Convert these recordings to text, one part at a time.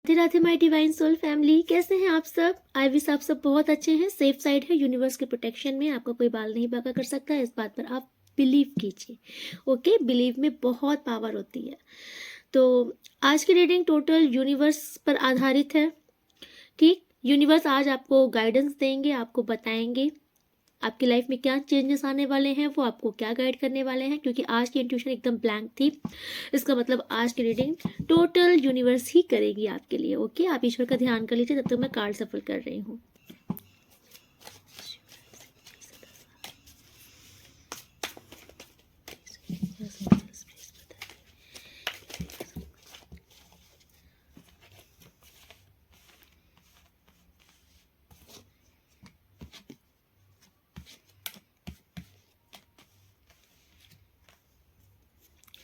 Radhe Radhe my divine soul family, कैसे हैं आप सब। आई विश आप सब बहुत अच्छे हैं, सेफ साइड है, यूनिवर्स के प्रोटेक्शन में। आपका कोई बाल नहीं बाका कर सकता है, इस बात पर आप बिलीव कीजिए। ओके, बिलीव में बहुत पावर होती है। तो आज की रीडिंग टोटल यूनिवर्स पर आधारित है। ठीक, यूनिवर्स आज आपको गाइडेंस देंगे, आपको बताएंगे आपकी लाइफ में क्या चेंजेस आने वाले हैं, वो आपको क्या गाइड करने वाले हैं। क्योंकि आज की इंट्यूशन एकदम ब्लैंक थी, इसका मतलब आज की रीडिंग टोटल यूनिवर्स ही करेगी आपके लिए। ओके, आप ईश्वर का ध्यान कर लीजिए, तब तक मैं कार्ड सफल कर रही हूँ।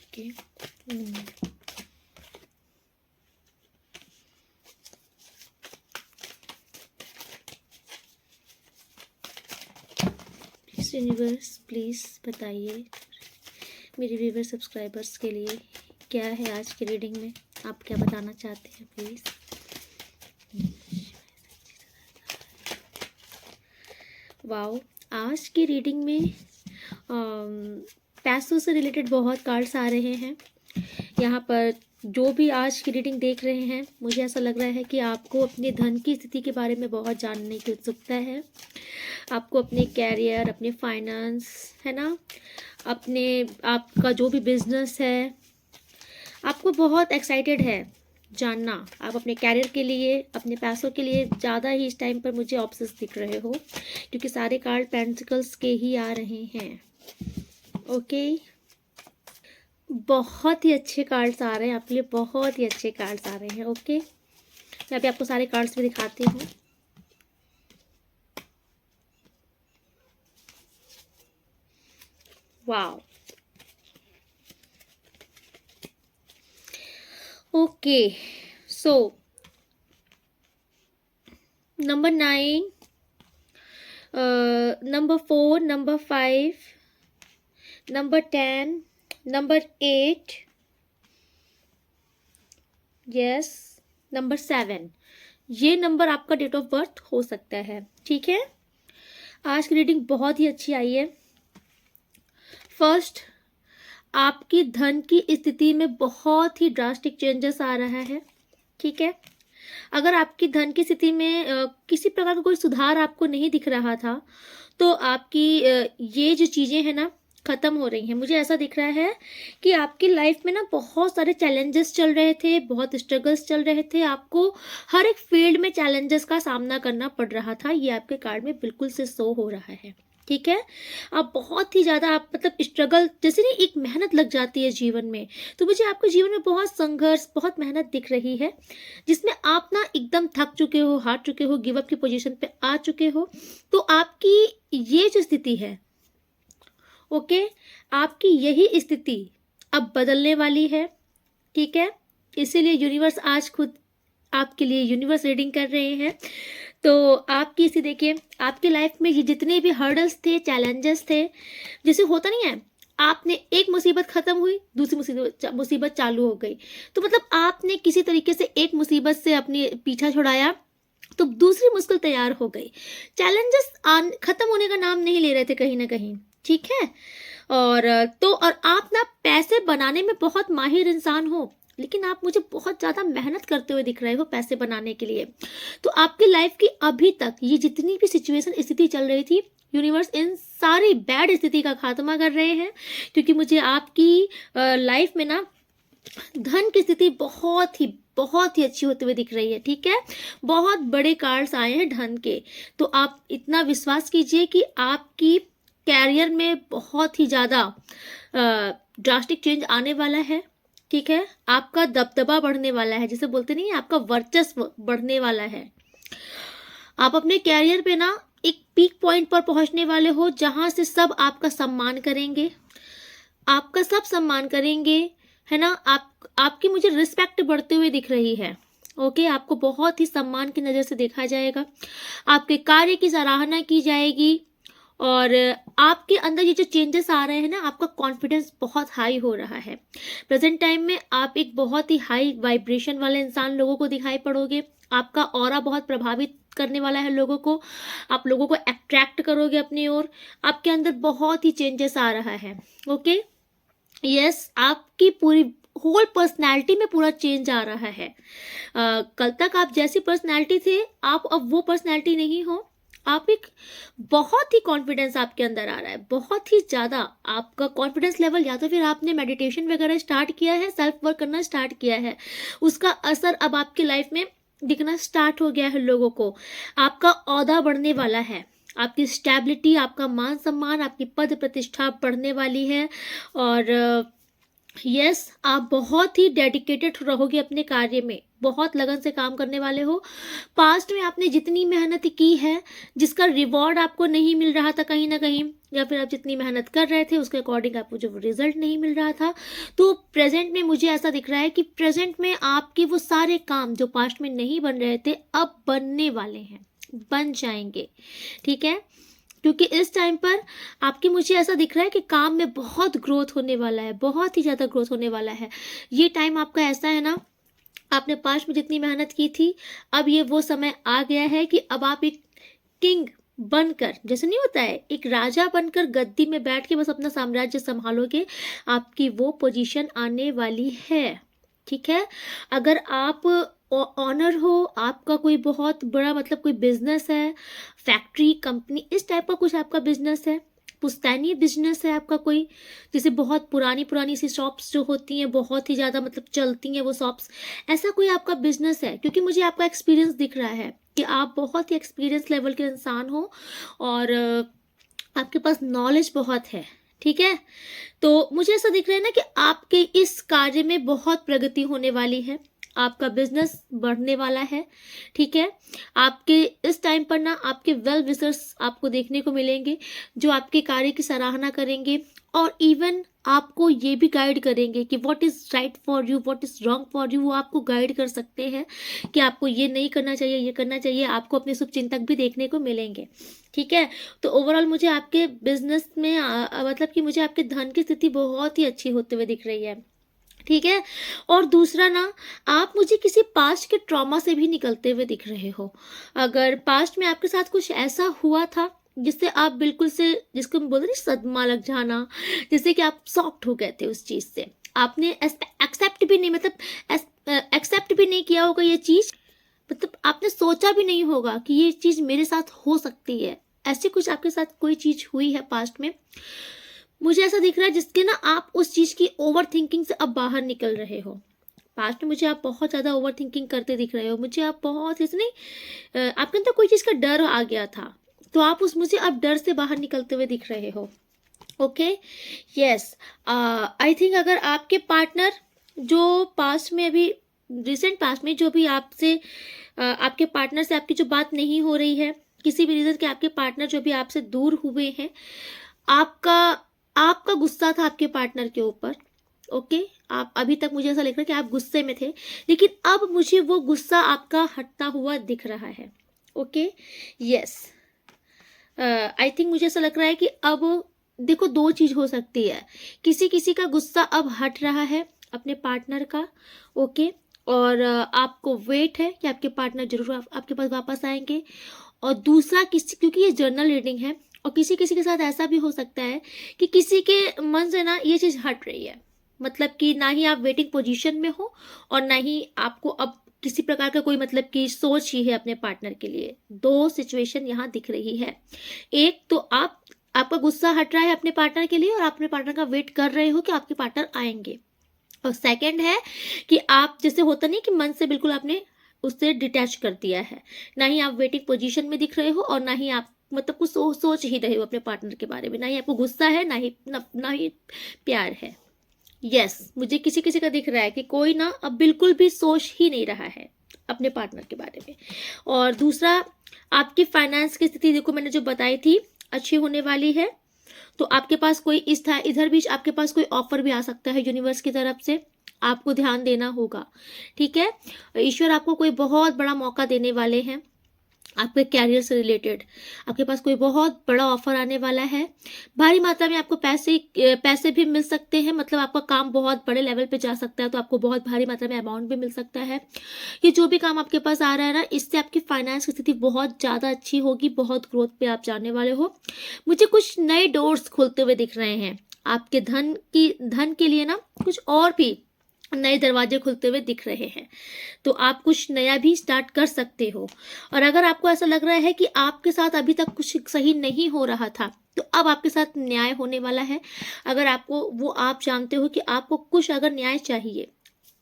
Okay. प्लीज यूनिवर्स, प्लीज बताइए मेरे व्यूवर सब्सक्राइबर्स के लिए क्या है आज की रीडिंग में, आप क्या बताना चाहते हैं प्लीज। वाओ, आज की रीडिंग में पैसों से रिलेटेड बहुत कार्ड्स आ रहे हैं। यहाँ पर जो भी आज की रीडिंग देख रहे हैं, मुझे ऐसा लग रहा है कि आपको अपने धन की स्थिति के बारे में बहुत जानने की उत्सुकता है। आपको अपने कैरियर, अपने फाइनेंस, है ना, अपने आपका जो भी बिजनेस है, आपको बहुत एक्साइटेड है जानना। आप अपने कैरियर के लिए, अपने पैसों के लिए ज़्यादा ही इस टाइम पर मुझे ऑब्सेस दिख रहे हो, क्योंकि सारे कार्ड पेंटिकल्स के ही आ रहे हैं। ओके, बहुत ही अच्छे कार्ड्स आ रहे हैं आपके लिए, बहुत ही अच्छे कार्ड्स आ रहे हैं। ओके, मैं अभी आपको सारे कार्ड्स भी दिखाती हूँ। Wow, okay, so number 9, number 4, number 5, number 10, number 8, yes, number 7, ये नंबर आपका डेट ऑफ बर्थ हो सकता है। ठीक है, आज की रीडिंग बहुत ही अच्छी आई है। फर्स्ट, आपकी धन की स्थिति में बहुत ही ड्रास्टिक चेंजेस आ रहा है। ठीक है, अगर आपकी धन की स्थिति में किसी प्रकार का कोई सुधार आपको नहीं दिख रहा था, तो आपकी ये जो चीज़ें हैं ना, ख़त्म हो रही हैं। मुझे ऐसा दिख रहा है कि आपकी लाइफ में ना बहुत सारे चैलेंजेस चल रहे थे, बहुत स्ट्रगल्स चल रहे थे, आपको हर एक फील्ड में चैलेंजेस का सामना करना पड़ रहा था। ये आपके कार्ड में बिल्कुल से शो हो रहा है। ठीक है, आप बहुत ही ज़्यादा, आप मतलब स्ट्रगल, जैसे नहीं एक मेहनत लग जाती है जीवन में, तो मुझे आपके जीवन में बहुत संघर्ष, बहुत मेहनत दिख रही है, जिसमें आप ना एकदम थक चुके हो, हार चुके हो, गिव अप की पोजीशन पे आ चुके हो। तो आपकी ये जो स्थिति है, ओके, आपकी यही स्थिति अब बदलने वाली है। ठीक है, इसीलिए यूनिवर्स आज खुद आपके लिए यूनिवर्स रीडिंग कर रहे हैं। तो आपकी इसी देखिए, आपकी लाइफ में ये जितने भी हर्डल्स थे, चैलेंजेस थे, जैसे होता नहीं है, आपने एक मुसीबत खत्म हुई, दूसरी मुसीबत चालू हो गई, तो मतलब आपने किसी तरीके से एक मुसीबत से अपनी पीछा छुड़ाया, तो दूसरी मुश्किल तैयार हो गई। चैलेंजेस खत्म होने का नाम नहीं ले रहे थे कहीं ना कहीं। ठीक है, और आप ना पैसे बनाने में बहुत माहिर इंसान हो, लेकिन आप मुझे बहुत ज़्यादा मेहनत करते हुए दिख रहे हो पैसे बनाने के लिए। तो आपकी लाइफ की अभी तक ये जितनी भी सिचुएशन, स्थिति चल रही थी, यूनिवर्स इन सारी बैड स्थिति का खात्मा कर रहे हैं। क्योंकि मुझे आपकी लाइफ में ना धन की स्थिति बहुत ही अच्छी होते हुए दिख रही है। ठीक है, बहुत बड़े कार्ड्स आए हैं धन के। तो आप इतना विश्वास कीजिए कि आपकी कैरियर में बहुत ही ज़्यादा ड्रास्टिक चेंज आने वाला है। ठीक है, आपका दबदबा बढ़ने वाला है, जिसे बोलते नहीं, आपका वर्चस्व बढ़ने वाला है। आप अपने कैरियर पे ना एक पीक पॉइंट पर पहुंचने वाले हो, जहां से सब आपका सम्मान करेंगे, आपका सब सम्मान करेंगे, है ना। आपकी मुझे रिस्पेक्ट बढ़ते हुए दिख रही है। ओके, आपको बहुत ही सम्मान की नज़र से देखा जाएगा, आपके कार्य की सराहना की जाएगी, और आपके अंदर ये जो चेंजेस आ रहे हैं ना, आपका कॉन्फिडेंस बहुत हाई हो रहा है। प्रेजेंट टाइम में आप एक बहुत ही हाई वाइब्रेशन वाले इंसान लोगों को दिखाई पड़ोगे। आपका ऑरा बहुत प्रभावित करने वाला है लोगों को। आप लोगों को अट्रैक्ट करोगे अपनी ओर। आपके अंदर बहुत ही चेंजेस आ रहा है। ओके, यस, आपकी पूरी होल पर्सनैलिटी में पूरा चेंज आ रहा है। कल तक आप जैसी पर्सनैलिटी थे, आप अब वो पर्सनैलिटी नहीं हो। आप एक बहुत ही कॉन्फिडेंस आपके अंदर आ रहा है, बहुत ही ज़्यादा आपका कॉन्फिडेंस लेवल। या तो फिर आपने मेडिटेशन वगैरह स्टार्ट किया है, सेल्फ वर्क करना स्टार्ट किया है, उसका असर अब आपकी लाइफ में दिखना स्टार्ट हो गया है लोगों को। आपका औहदा बढ़ने वाला है, आपकी स्टेबिलिटी, आपका मान सम्मान, आपकी पद प्रतिष्ठा बढ़ने वाली है। और यस, आप बहुत ही डेडिकेटेड रहोगे अपने कार्य में, बहुत लगन से काम करने वाले हो। पास्ट में आपने जितनी मेहनत की है, जिसका रिवॉर्ड आपको नहीं मिल रहा था कहीं ना कहीं, या फिर आप जितनी मेहनत कर रहे थे उसके अकॉर्डिंग आपको जो रिजल्ट नहीं मिल रहा था, तो प्रेजेंट में मुझे ऐसा दिख रहा है कि प्रेजेंट में आपके वो सारे काम जो पास्ट में नहीं बन रहे थे अब बनने वाले हैं, बन जाएंगे। ठीक है, क्योंकि इस टाइम पर आपकी, मुझे ऐसा दिख रहा है कि काम में बहुत ग्रोथ होने वाला है, बहुत ही ज़्यादा ग्रोथ होने वाला है। ये टाइम आपका ऐसा है ना, आपने पास्ट में जितनी मेहनत की थी, अब ये वो समय आ गया है कि अब आप एक किंग बनकर, जैसे नहीं होता है, एक राजा बनकर गद्दी में बैठ के बस अपना साम्राज्य संभालोगे, आपकी वो पोजीशन आने वाली है। ठीक है, अगर आप ऑनर हो, आपका कोई बहुत बड़ा मतलब कोई बिजनेस है, फैक्ट्री, कंपनी, इस टाइप का कुछ आपका बिजनेस है, पुश्तैनी बिजनेस है आपका कोई, जैसे बहुत पुरानी पुरानी सी शॉप्स जो होती हैं, बहुत ही ज़्यादा मतलब चलती हैं वो शॉप्स, ऐसा कोई आपका बिजनेस है, क्योंकि मुझे आपका एक्सपीरियंस दिख रहा है कि आप बहुत ही एक्सपीरियंस लेवल के इंसान हो और आपके पास नॉलेज बहुत है। ठीक है, तो मुझे ऐसा दिख रहा है ना कि आपके इस कार्य में बहुत प्रगति होने वाली है, आपका बिजनेस बढ़ने वाला है। ठीक है, आपके इस टाइम पर ना आपके वेल विशर्स आपको देखने को मिलेंगे, जो आपके कार्य की सराहना करेंगे और इवन आपको ये भी गाइड करेंगे कि what is right for you, what is wrong for you. वो आपको गाइड कर सकते हैं कि आपको ये नहीं करना चाहिए, ये करना चाहिए। आपको अपने शुभ चिंतक भी देखने को मिलेंगे। ठीक है, तो ओवरऑल मुझे आपके बिजनेस में मतलब कि मुझे आपके धन की स्थिति बहुत ही अच्छी होते हुए दिख रही है। ठीक है, और दूसरा ना, आप मुझे किसी पास्ट के ट्रॉमा से भी निकलते हुए दिख रहे हो। अगर पास्ट में आपके साथ कुछ ऐसा हुआ था जिससे आप बिल्कुल से, जिसको हम बोलते हैं सदमा लग जाना, जिससे कि आप शॉक्ड हो गए थे उस चीज़ से, आपने एक्सेप्ट भी नहीं, मतलब एक्सेप्ट भी नहीं किया होगा ये चीज़, मतलब आपने सोचा भी नहीं होगा कि ये चीज़ मेरे साथ हो सकती है। ऐसी कुछ आपके साथ कोई चीज़ हुई है पास्ट में, मुझे ऐसा दिख रहा है, जिसके ना आप उस चीज़ की ओवर थिंकिंग से अब बाहर निकल रहे हो। पास्ट में मुझे आप बहुत ज़्यादा ओवर थिंकिंग करते दिख रहे हो, मुझे आप बहुत ऐसे नहीं, आपके अंदर कोई चीज़ का डर आ गया था, तो आप उस मुझे अब डर से बाहर निकलते हुए दिख रहे हो। ओके, यस, आई थिंक अगर आपके पार्टनर जो पास्ट में अभी, रिसेंट पास्ट में जो भी आपसे, आपके पार्टनर से आपकी जो बात नहीं हो रही है, किसी भी रीज़न के आपके पार्टनर जो भी आपसे दूर हुए हैं, आपका आपका गुस्सा था आपके पार्टनर के ऊपर। ओके, आप अभी तक, मुझे ऐसा लग रहा है कि आप गुस्से में थे, लेकिन अब मुझे वो गुस्सा आपका हटता हुआ दिख रहा है। ओके, यस, आई थिंक मुझे ऐसा लग रहा है कि अब देखो, दो चीज़ हो सकती है, किसी किसी का गुस्सा अब हट रहा है अपने पार्टनर का। ओके, और आपको वेट है कि आपके पार्टनर जरूर आपके पास वापस आएंगे। और दूसरा, किसी, क्योंकि ये जर्नल रीडिंग है, और किसी किसी के साथ ऐसा भी हो सकता है कि किसी के मन से ना ये चीज़ हट रही है, मतलब कि ना ही आप वेटिंग पोजीशन में हो और ना ही आपको अब किसी प्रकार का कोई मतलब कि सोच ही है अपने पार्टनर के लिए। दो सिचुएशन यहाँ दिख रही है। एक तो आपका गुस्सा हट रहा है अपने पार्टनर के लिए और आप अपने पार्टनर का वेट कर रहे हो कि आपके पार्टनर आएंगे। और सेकंड है कि आप, जैसे होता नहीं कि मन से बिल्कुल आपने उससे डिटैच कर दिया है, ना ही आप वेटिंग पोजीशन में दिख रहे हो और ना ही आप मतलब कुछ सोच ही रहे हो अपने पार्टनर के बारे में, ना ही आपको गुस्सा है, ना ही प्यार है। यस, मुझे किसी किसी का दिख रहा है कि कोई ना अब बिल्कुल भी सोच ही नहीं रहा है अपने पार्टनर के बारे में। और दूसरा, आपकी फाइनेंस की स्थिति देखो, मैंने जो बताई थी, अच्छी होने वाली है। तो आपके पास कोई इधर बीच आपके पास कोई ऑफर भी आ सकता है यूनिवर्स की तरफ से, आपको ध्यान देना होगा। ठीक है, ईश्वर आपको कोई बहुत बड़ा मौका देने वाले हैं, आपके कैरियर से रिलेटेड आपके पास कोई बहुत बड़ा ऑफर आने वाला है। भारी मात्रा में आपको पैसे भी मिल सकते हैं, मतलब आपका काम बहुत बड़े लेवल पे जा सकता है, तो आपको बहुत भारी मात्रा में अमाउंट भी मिल सकता है। ये जो भी काम आपके पास आ रहा है ना, इससे आपकी फाइनेंस की स्थिति बहुत ज़्यादा अच्छी होगी, बहुत ग्रोथ पे आप जाने वाले हो। मुझे कुछ नए डोर्स खुलते हुए दिख रहे हैं आपके धन के लिए ना, कुछ और भी नए दरवाजे खुलते हुए दिख रहे हैं। तो आप कुछ नया भी स्टार्ट कर सकते हो। और अगर आपको ऐसा लग रहा है कि आपके साथ अभी तक कुछ सही नहीं हो रहा था, तो अब आपके साथ न्याय होने वाला है। अगर आपको वो आप जानते हो कि आपको कुछ अगर न्याय चाहिए,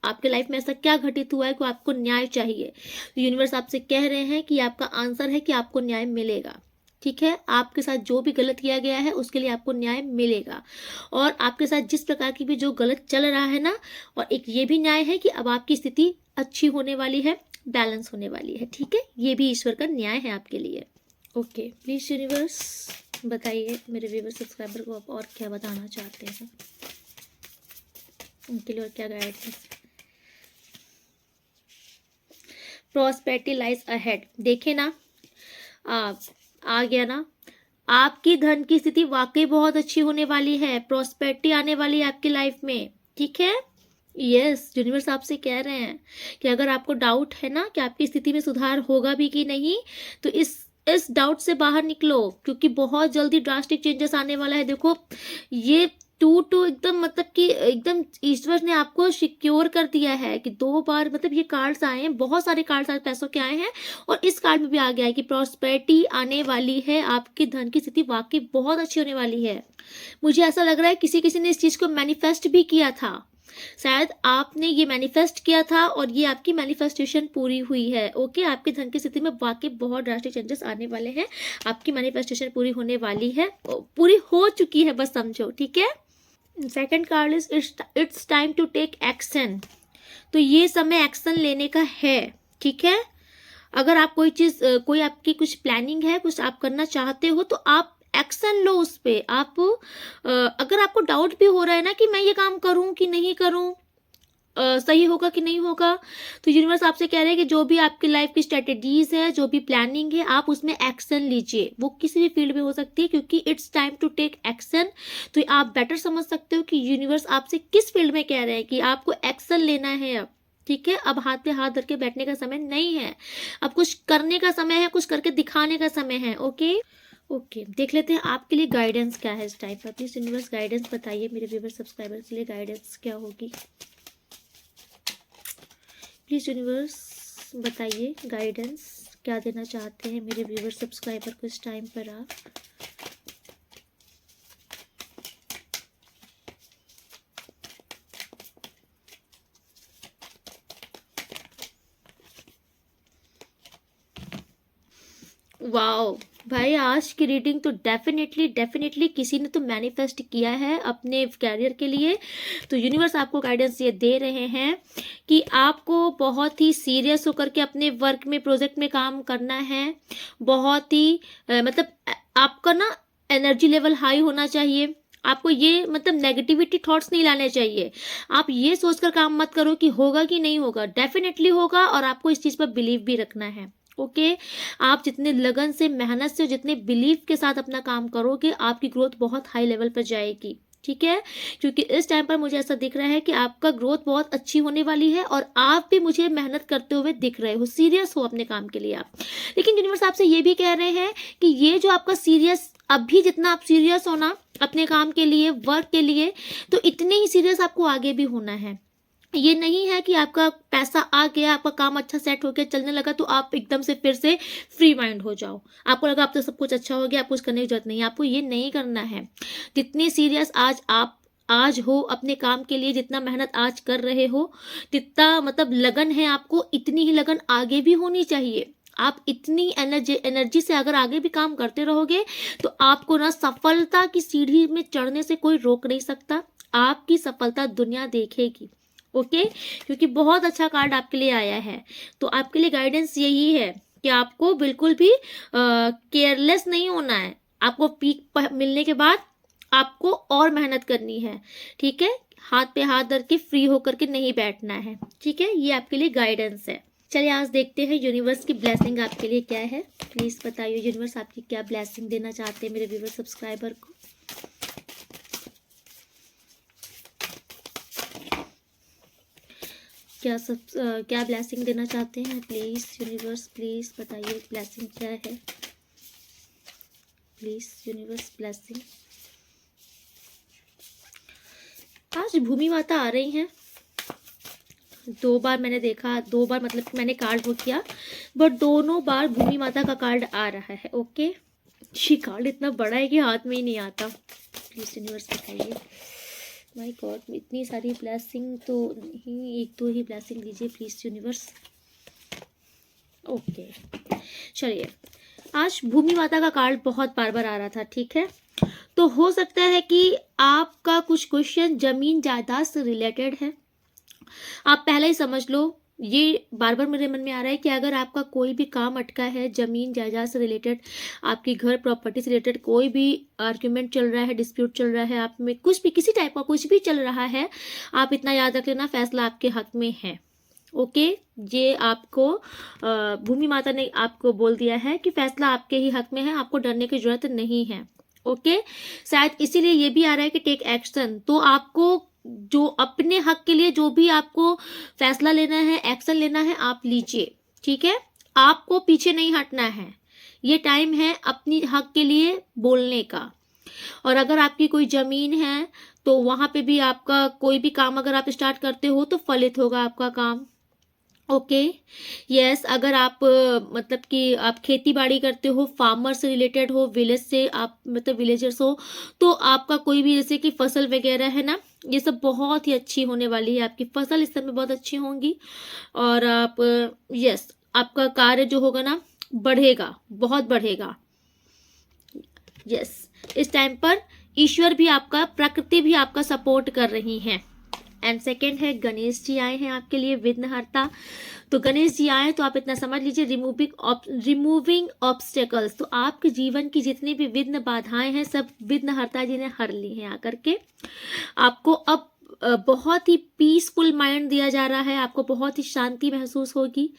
आपके लाइफ में ऐसा क्या घटित हुआ है कि आपको न्याय चाहिए, तो यूनिवर्स आपसे कह रहे हैं कि आपका आंसर है कि आपको न्याय मिलेगा। ठीक है, आपके साथ जो भी गलत किया गया है उसके लिए आपको न्याय मिलेगा। और आपके साथ जिस प्रकार की भी जो गलत चल रहा है ना, और एक ये भी न्याय है कि अब आपकी स्थिति अच्छी होने वाली है, बैलेंस होने वाली है। ठीक है, ये भी ईश्वर का न्याय है आपके लिए। ओके, प्लीज यूनिवर्स बताइए मेरे व्यूअर सब्सक्राइबर को आप और क्या बताना चाहते हैं, उनके लिए और क्या गाइडेंस। प्रॉस्पेरिटी लाइज अहेड, देखे ना आप, आ गया ना, आपकी धन की स्थिति वाकई बहुत अच्छी होने वाली है, प्रॉस्पेरिटी आने वाली है आपकी लाइफ में। ठीक है, यस, यूनिवर्स आपसे कह रहे हैं कि अगर आपको डाउट है ना कि आपकी स्थिति में सुधार होगा भी कि नहीं, तो इस डाउट से बाहर निकलो, क्योंकि बहुत जल्दी ड्रास्टिक चेंजेस आने वाला है। देखो, ये टू एकदम, मतलब कि एकदम ईश्वर ने आपको सिक्योर कर दिया है कि 2 बार, मतलब ये कार्ड्स आए हैं, बहुत सारे कार्ड्स आज पैसों के आए हैं, और इस कार्ड में भी आ गया है कि प्रॉस्पेरिटी आने वाली है, आपकी धन की स्थिति वाकई बहुत अच्छी होने वाली है। मुझे ऐसा लग रहा है किसी ने इस चीज को मैनिफेस्ट भी किया था, शायद आपने ये मैनिफेस्ट किया था और ये आपकी मैनिफेस्टेशन पूरी हुई है। ओके, आपके धन की स्थिति में वाकई बहुत ड्रास्टिक चेंजेस आने वाले हैं, आपकी मैनिफेस्टेशन पूरी होने वाली है, पूरी हो चुकी है, बस समझो। ठीक है, second card is it's time to take action, तो ये समय एक्शन लेने का है। ठीक है, अगर आप कोई आपकी कुछ प्लानिंग है, कुछ आप करना चाहते हो, तो आप एक्शन लो उस पे। आप अगर आपको डाउट भी हो रहा है ना कि मैं ये काम करूं कि नहीं करूं, सही होगा कि नहीं होगा, तो यूनिवर्स आपसे कह रहे हैं कि जो भी आपकी लाइफ की स्ट्रेटेजीज है, जो भी प्लानिंग है, आप उसमें एक्शन लीजिए। वो किसी भी फील्ड में हो सकती है, क्योंकि it's time to take action. तो आप बेटर समझ सकते हो कि यूनिवर्स आपसे किस फील्ड में कह रहे हैं कि आपको एक्शन लेना है अब। ठीक है, अब हाथ पे हाथ धर के बैठने का समय नहीं है, अब कुछ करने का समय है, कुछ करके दिखाने का समय है। ओके, देख लेते हैं आपके लिए गाइडेंस क्या है इस टाइम पर। प्लीज यूनिवर्स गाइडेंस बताइए मेरे व्यूअर सब्सक्राइबर के लिए, गाइडेंस क्या होगी। प्लीज यूनिवर्स बताइए गाइडेंस क्या देना चाहते हैं मेरे व्यूअर सब्सक्राइबर को इस टाइम पर आप। वाओ भाई, आज की रीडिंग तो डेफिनेटली किसी ने तो मैनिफेस्ट किया है अपने कैरियर के लिए। तो यूनिवर्स आपको गाइडेंस ये दे रहे हैं कि आपको बहुत ही सीरियस होकर के अपने वर्क में, प्रोजेक्ट में काम करना है। बहुत ही मतलब आपका ना एनर्जी लेवल हाई होना चाहिए। आपको ये, मतलब नेगेटिविटी थॉट्स नहीं लाने चाहिए। आप ये सोचकर काम मत करो कि होगा कि नहीं होगा, डेफिनेटली होगा, और आपको इस चीज़ पर बिलीव भी रखना है। ओके, आप जितने लगन से, मेहनत से, जितने बिलीव के साथ अपना काम करोगे, आपकी ग्रोथ बहुत हाई लेवल पर जाएगी। ठीक है, क्योंकि इस टाइम पर मुझे ऐसा दिख रहा है कि आपका ग्रोथ बहुत अच्छी होने वाली है, और आप भी मुझे मेहनत करते हुए दिख रहे हो, सीरियस हो अपने काम के लिए आप। लेकिन यूनिवर्स आपसे ये भी कह रहे हैं कि ये जो आपका सीरियस, अभी जितना आप सीरियस हो ना अपने काम के लिए, वर्क के लिए, तो इतने ही सीरियस आपको आगे भी होना है। ये नहीं है कि आपका पैसा आ गया, आपका काम अच्छा सेट हो गया, चलने लगा, तो आप एकदम से फिर से फ्री माइंड हो जाओ, आपको लगा अब तो सब कुछ अच्छा हो गया, आप कुछ करने की जरूरत नहीं है। आपको ये नहीं करना है। जितनी सीरियस आज हो अपने काम के लिए, जितना मेहनत आज कर रहे हो, जितना मतलब लगन है आपको, इतनी ही लगन आगे भी होनी चाहिए। आप इतनी एनर्जी से अगर आगे भी काम करते रहोगे, तो आपको ना सफलता की सीढ़ी में चढ़ने से कोई रोक नहीं सकता। आपकी सफलता दुनिया देखेगी। ओके, क्योंकि बहुत अच्छा कार्ड आपके लिए आया है। तो आपके लिए गाइडेंस यही है कि आपको बिल्कुल भी केयरलेस नहीं होना है। आपको पीक मिलने के बाद आपको और मेहनत करनी है। ठीक है, हाथ पे हाथ धर के फ्री होकर के नहीं बैठना है। ठीक है, ये आपके लिए गाइडेंस है। चलिए आज देखते हैं यूनिवर्स की ब्लेसिंग आपके लिए क्या है। प्लीज़ बताइए यूनिवर्स आपकी क्या ब्लेसिंग देना चाहते हैं मेरे व्यूवर सब्सक्राइबर को। क्या ब्लेसिंग देना चाहते हैं प्लीज़ यूनिवर्स, प्लीज़ बताइए ब्लेसिंग क्या है। Please universe blessing. आज भूमि माता आ रही हैं। 2 बार मैंने देखा, 2 बार मतलब मैंने कार्ड वो किया, बट दोनों बार भूमि माता का कार्ड आ रहा है। ओके, ये कार्ड इतना बड़ा है कि हाथ में ही नहीं आता। प्लीज यूनिवर्स बताइए। माय गॉड, इतनी सारी ब्लेसिंग तो नहीं, 1-2 ही ब्लेसिंग दीजिए प्लीज यूनिवर्स। ओके चलिए, आज भूमि माता का कार्ड बहुत बार बार आ रहा था, ठीक है। तो हो सकता है कि आपका कुछ क्वेश्चन जमीन जायदाद से रिलेटेड है। आप पहले ही समझ लो, ये बार बार मेरे मन में आ रहा है कि अगर आपका कोई भी काम अटका है जमीन जायदाद से रिलेटेड, आपकी घर प्रॉपर्टी से रिलेटेड कोई भी आर्ग्यूमेंट चल रहा है, डिस्प्यूट चल रहा है, आप में कुछ भी किसी टाइप का कुछ भी चल रहा है, आप इतना याद रख लेना फैसला आपके हक में है। ओके, ये आपको भूमि माता ने आपको बोल दिया है कि फैसला आपके ही हक में है, आपको डरने की जरूरत नहीं है। ओके, शायद इसीलिए ये भी आ रहा है कि टेक एक्शन। तो आपको जो अपने हक के लिए जो भी आपको फैसला लेना है, एक्शन लेना है, आप लीजिए, ठीक है। आपको पीछे नहीं हटना है, ये टाइम है अपनी हक के लिए बोलने का। और अगर आपकी कोई जमीन है तो वहां पे भी आपका कोई भी काम अगर आप स्टार्ट करते हो तो फलित होगा आपका काम। ओके यस, अगर आप मतलब कि आप खेती बाड़ी करते हो, फार्मर से रिलेटेड हो, विलेज से आप मतलब विलेजर्स हो, तो आपका कोई भी जैसे कि फसल वगैरह है ना, ये सब बहुत ही अच्छी होने वाली है। आपकी फसल इस समय बहुत अच्छी होंगी। और आप यस, आपका कार्य जो होगा ना बढ़ेगा, बहुत बढ़ेगा। यस, इस टाइम पर ईश्वर भी आपका, प्रकृति भी आपका सपोर्ट कर रही है। एंड सेकेंड है गणेश जी आए हैं आपके लिए, विघ्नहर्ता। तो गणेश जी आए तो आप इतना समझ लीजिए, रिमूविंग ऑब्स्टेकल्स। तो आपके जीवन की जितनी भी विघ्न बाधाएं हैं सब विघ्नहर्ता जी ने हर ली हैं आकर के। आपको अब बहुत ही पीसफुल माइंड दिया जा रहा है, आपको बहुत ही शांति महसूस होगी।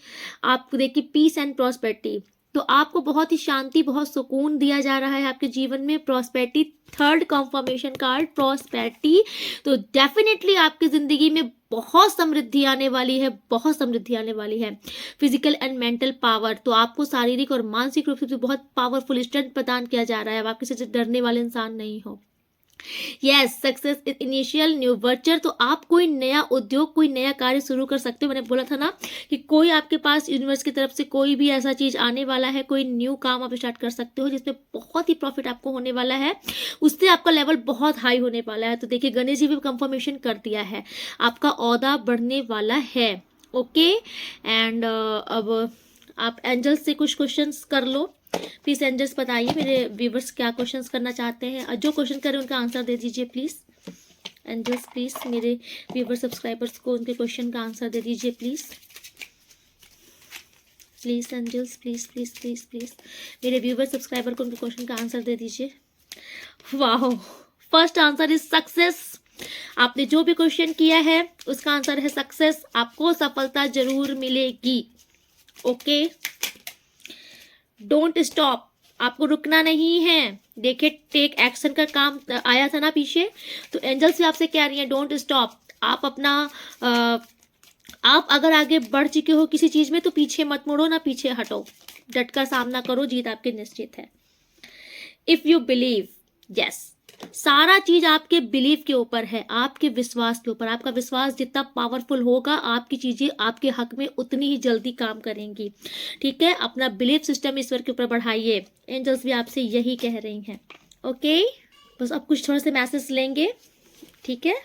आपको देखिए पीस एंड प्रॉस्पेरिटी, तो आपको बहुत ही शांति, बहुत सुकून दिया जा रहा है आपके जीवन में। Prosperity, third confirmation card prosperity. तो डेफिनेटली आपकी जिंदगी में बहुत समृद्धि आने वाली है, बहुत समृद्धि आने वाली है। फिजिकल एंड मेंटल पावर, तो आपको शारीरिक और मानसिक रूप से बहुत पावरफुल स्ट्रेंथ प्रदान किया जा रहा है। अब आप किसी से डरने वाले इंसान नहीं हो। Yes, success initial new vulture, तो आप कोई नया उद्योग, कोई नया कार्य शुरू कर सकते हो। मैंने बोला था ना कि कोई आपके पास यूनिवर्स की तरफ से कोई भी ऐसा चीज आने वाला है, कोई न्यू काम आप स्टार्ट कर सकते हो जिसमें बहुत ही प्रॉफिट आपको होने वाला है, उससे आपका लेवल बहुत हाई होने वाला है। तो देखिए गणेश जी भी कंफर्मेशन कर दिया है, आपका ओहदा बढ़ने वाला है। ओके एंड अब आप एंजल्स से कुछ क्वेश्चंस कर लो प्लीज। एंजल्स बताइए मेरे व्यूवर्स क्या क्वेश्चंस करना चाहते हैं, और जो क्वेश्चन करें उनका आंसर दे दीजिए प्लीज। एंजल्स प्लीज मेरे व्यूवर सब्सक्राइबर्स को उनके क्वेश्चन का आंसर दे दीजिए please. Please angels, please please please please मेरे व्यूवर सब्सक्राइबर को उनके क्वेश्चन का आंसर दे दीजिए। वाह, फर्स्ट आंसर इज सक्सेस। आपने जो भी क्वेश्चन किया है उसका आंसर है सक्सेस, आपको सफलता जरूर मिलेगी। ओके, डोंट स्टॉप, आपको रुकना नहीं है। देखिए टेक एक्शन का काम आया था ना पीछे, तो एंजल्स भी आपसे कह रही है डोंट स्टॉप। आप अपना आप अगर आगे बढ़ चुके हो किसी चीज में तो पीछे मत मुड़ो, ना पीछे हटो, डटकर सामना करो, जीत आपकी निश्चित है। इफ यू बिलीव, यस, सारा चीज आपके बिलीव के ऊपर है, आपके विश्वास के ऊपर। आपका विश्वास जितना पावरफुल होगा, आपकी चीजें आपके हक में उतनी ही जल्दी काम करेंगी, ठीक है। अपना बिलीफ सिस्टम ईश्वर के ऊपर बढ़ाइए, एंजल्स भी आपसे यही कह रही हैं। ओके, बस अब कुछ थोड़ा से मैसेज लेंगे, ठीक है।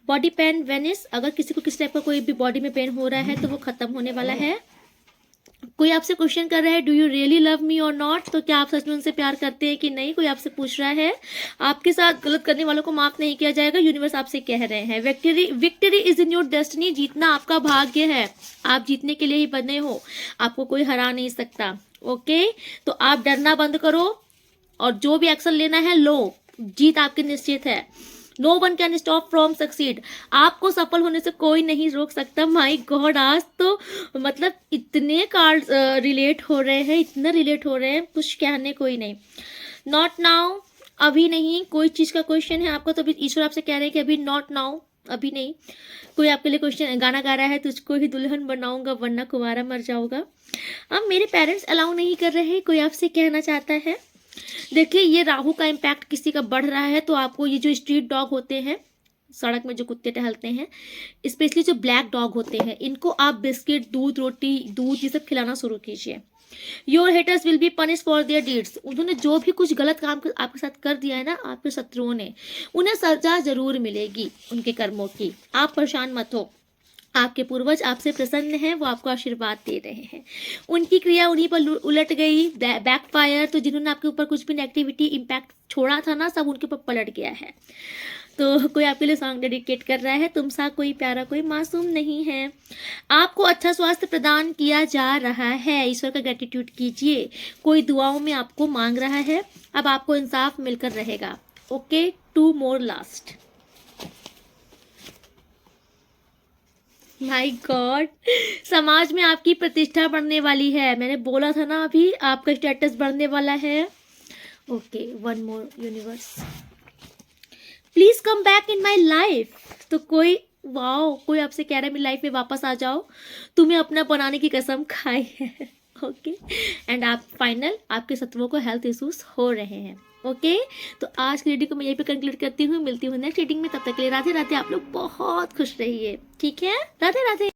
बॉडी पेन वेनिस, अगर किसी को किसी टाइप का कोई भी बॉडी में पेन हो रहा है तो वो खत्म होने वाला है। कोई आपसे क्वेश्चन कर रहा है do you really love me और नॉट, तो क्या आप सच में उनसे प्यार करते हैं कि नहीं, कोई आपसे पूछ रहा है। आपके साथ गलत करने वालों को माफ नहीं किया जाएगा, यूनिवर्स आपसे कह रहे हैं। Victory is in your destiny, जीतना आपका भाग्य है, आप जीतने के लिए ही बने हो, आपको कोई हरा नहीं सकता। ओके, तो आप डरना बंद करो और जो भी एक्शन लेना है लो, जीत आपकी निश्चित है। No one can stop from succeed. आपको सफल होने से कोई नहीं रोक सकता। माई गॉड, आज तो मतलब इतने कार्ड रिलेट हो रहे हैं, इतना रिलेट हो रहे हैं, कुछ कहने कोई नहीं। नॉट नाउ, अभी नहीं। कोई चीज़ का क्वेश्चन है आपको तो अभी ईश्वर आपसे कह रहे हैं कि अभी नॉट नाउ, अभी नहीं। कोई आपके लिए क्वेश्चन गाना गा रहा है, तुझको ही दुल्हन बनाऊंगा वरना कुंवारा मर जाऊंगा। अब मेरे पेरेंट्स अलाउ नहीं कर रहे हैं, कोई आपसे कहना चाहता है। देखिए, ये राहु का इम्पैक्ट किसी का बढ़ रहा है, तो आपको ये जो स्ट्रीट डॉग होते हैं, सड़क में जो कुत्ते टहलते हैं, स्पेशली जो ब्लैक डॉग होते हैं, इनको आप बिस्किट, दूध, रोटी, दूध ये सब खिलाना शुरू कीजिए। Your haters will be punish for their deeds. उन्होंने जो भी कुछ गलत काम आपके साथ कर दिया है ना, आपके शत्रुओं ने, उन्हें सजा जरूर मिलेगी उनके कर्मों की। आप परेशान मत हो, आपके पूर्वज आपसे प्रसन्न हैं, वो आपको आशीर्वाद दे रहे हैं। उनकी क्रिया उन्हीं पर उलट गई, बैकफायर। तो जिन्होंने आपके ऊपर कुछ भी नेगेटिविटी इम्पैक्ट छोड़ा था ना, सब उनके ऊपर पलट गया है। तो कोई आपके लिए सॉन्ग डेडिकेट कर रहा है, तुम सा कोई प्यारा कोई मासूम नहीं है। आपको अच्छा स्वास्थ्य प्रदान किया जा रहा है, ईश्वर का ग्रेटिट्यूड कीजिए। कोई दुआओं में आपको मांग रहा है, अब आपको इंसाफ मिलकर रहेगा। Okay, 2 more last. My God, समाज में आपकी प्रतिष्ठा बढ़ने वाली है। मैंने बोला था ना, अभी आपका स्टेटस बढ़ने वाला है। Okay, 1 more universe, please come back in my life. तो कोई, वाओ, कोई आपसे कह रहा है मेरी लाइफ में वापस आ जाओ, तुम्हें अपना बनाने की कसम खाई है। ओके, एंड आप फाइनल, आपके शत्रुओं को हेल्थ इश्यूज हो रहे हैं। ओके, तो आज की रीडिंग को मैं यहीं पे कंक्लूड करती हूँ। मिलती हूँ नेक्स्ट रीडिंग में, तब तक के लिए राधे राधे। आप लोग बहुत खुश रहिए, ठीक है? राधे राधे।